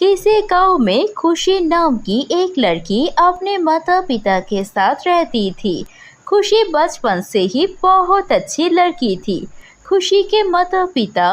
किसी गांव में खुशी नाम की एक लड़की अपने माता पिता के साथ रहती थी। खुशी बचपन से ही बहुत अच्छी लड़की थी। खुशी के माता पिता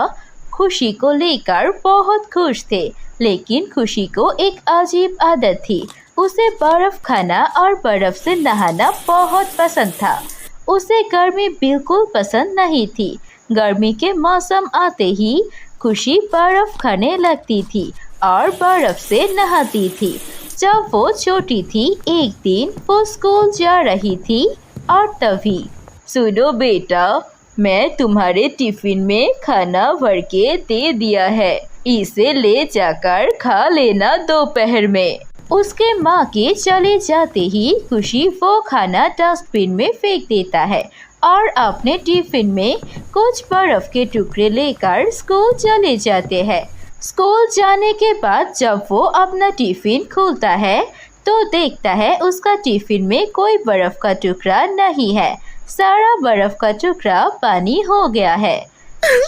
खुशी को लेकर बहुत खुश थे, लेकिन खुशी को एक अजीब आदत थी। उसे बर्फ खाना और बर्फ से नहाना बहुत पसंद था। उसे गर्मी बिल्कुल पसंद नहीं थी। गर्मी के मौसम आते ही खुशी बर्फ खाने लगती थी और बर्फ से नहाती थी। जब वो छोटी थी, एक दिन वो स्कूल जा रही थी और तभी, सुनो बेटा, मैं तुम्हारे टिफिन में खाना भर के दे दिया है, इसे ले जाकर खा लेना दोपहर में। उसके माँ के चले जाते ही खुशी वो खाना डस्टबिन में फेंक देता है और अपने टिफिन में कुछ बर्फ के टुकड़े लेकर स्कूल चले जाते हैं। स्कूल जाने के बाद जब वो अपना टिफिन खोलता है तो देखता है उसका टिफिन में कोई बर्फ का टुकड़ा नहीं है। सारा बर्फ का टुकड़ा पानी हो गया है।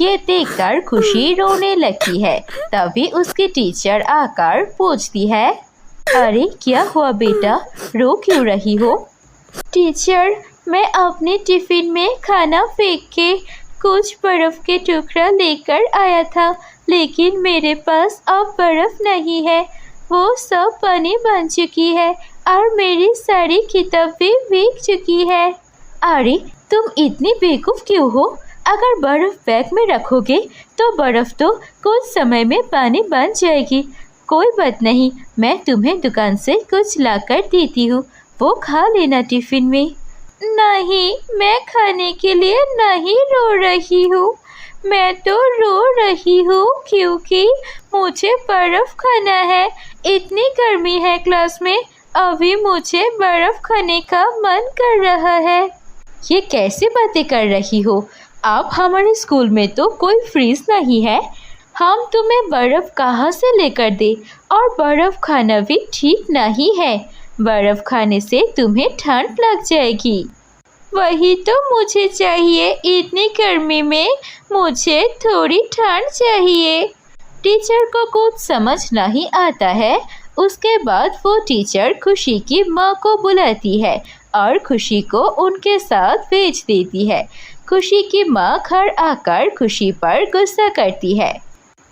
ये देखकर खुशी रोने लगती है। तभी उसकी टीचर आकर पूछती है, अरे क्या हुआ बेटा, रो क्यों रही हो? टीचर, मैं अपने टिफिन में खाना फेंक के कुछ बर्फ के टुकड़ा लेकर आया था, लेकिन मेरे पास अब बर्फ नहीं है। वो सब पानी बन चुकी है और मेरी सारी किताब भी भीग चुकी है। अरे तुम इतनी बेवकूफ़ क्यों हो? अगर बर्फ बैग में रखोगे तो बर्फ तो कुछ समय में पानी बन जाएगी। कोई बात नहीं, मैं तुम्हें दुकान से कुछ लाकर देती हूँ, वो खा लेना टिफिन में। नहीं, मैं खाने के लिए नहीं रो रही हूँ, मैं तो रो रही हूँ क्योंकि मुझे बर्फ खाना है। इतनी गर्मी है क्लास में, अभी मुझे बर्फ खाने का मन कर रहा है। ये कैसी बातें कर रही हो? अब हमारे स्कूल में तो कोई फ्रीज नहीं है, हम तुम्हें बर्फ कहाँ से लेकर दे? और बर्फ खाना भी ठीक नहीं है, बर्फ खाने से तुम्हें ठंड लग जाएगी। वही तो मुझे चाहिए, इतनी गर्मी में मुझे थोड़ी ठंड चाहिए। टीचर को कुछ समझ नहीं आता है। उसके बाद वो टीचर खुशी की माँ को बुलाती है और खुशी को उनके साथ भेज देती है। खुशी की माँ घर आकर खुशी पर गुस्सा करती है।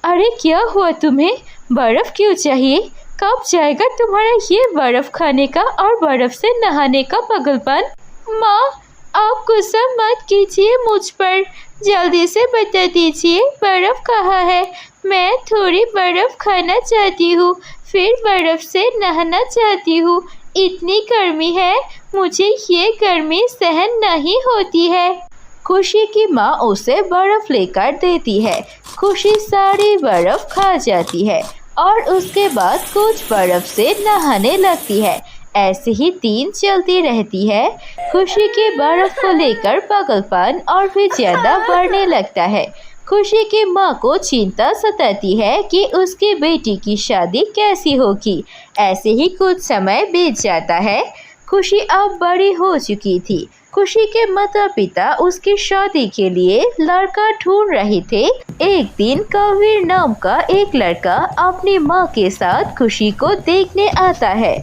अरे क्या हुआ तुम्हें? बर्फ क्यों चाहिए? कब जाएगा तुम्हारा ये बर्फ खाने का और बर्फ से नहाने का पागलपन? माँ, आप गुस्सा मत कीजिए मुझ पर, जल्दी से बता दीजिए बर्फ कहाँ है। मैं थोड़ी बर्फ खाना चाहती हूँ, फिर बर्फ से नहाना चाहती हूँ। इतनी गर्मी है, मुझे ये गर्मी सहन नहीं होती है। खुशी की माँ उसे बर्फ लेकर देती है। खुशी सारी बर्फ खा जाती है और उसके बाद कुछ बर्फ से नहाने लगती है। ऐसे ही दिन चलती रहती है। खुशी के बर्फ को लेकर पागलपन और भी ज्यादा बढ़ने लगता है। खुशी की माँ को चिंता सताती है कि उसकी बेटी की शादी कैसी होगी। ऐसे ही कुछ समय बीत जाता है। खुशी अब बड़ी हो चुकी थी। खुशी के माता पिता उसकी शादी के लिए लड़का ढूंढ रहे थे। एक दिन कबीर नाम का एक लड़का अपनी माँ के साथ खुशी को देखने आता है।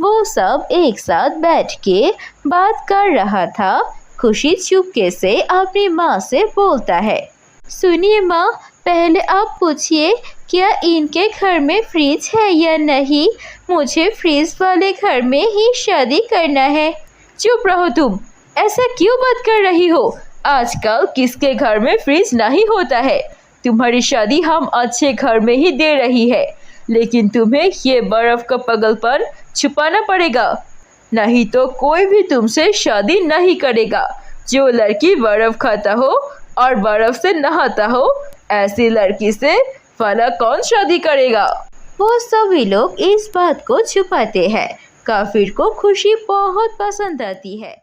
वो सब एक साथ बैठ के बात कर रहा था। खुशी चुपके से अपनी माँ से बोलता है, सुनिए माँ, पहले आप पूछिए क्या इनके घर में फ्रिज है या नहीं? मुझे फ्रिज वाले घर में ही शादी करना है। चुप रहो तुम, ऐसा क्यों बात कर रही हो? आजकल किसके घर में फ्रिज नहीं होता है? तुम्हारी शादी हम अच्छे घर में ही दे रही है, लेकिन तुम्हें ये बर्फ का पागलपन छुपाना पड़ेगा, नहीं तो कोई भी तुमसे शादी नहीं करेगा। जो लड़की बर्फ खाता हो और बर्फ से नहाता हो, ऐसी लड़की से भला कौन शादी करेगा? वो सभी लोग इस बात को छुपाते हैं। काफिर को खुशी बहुत पसंद आती है।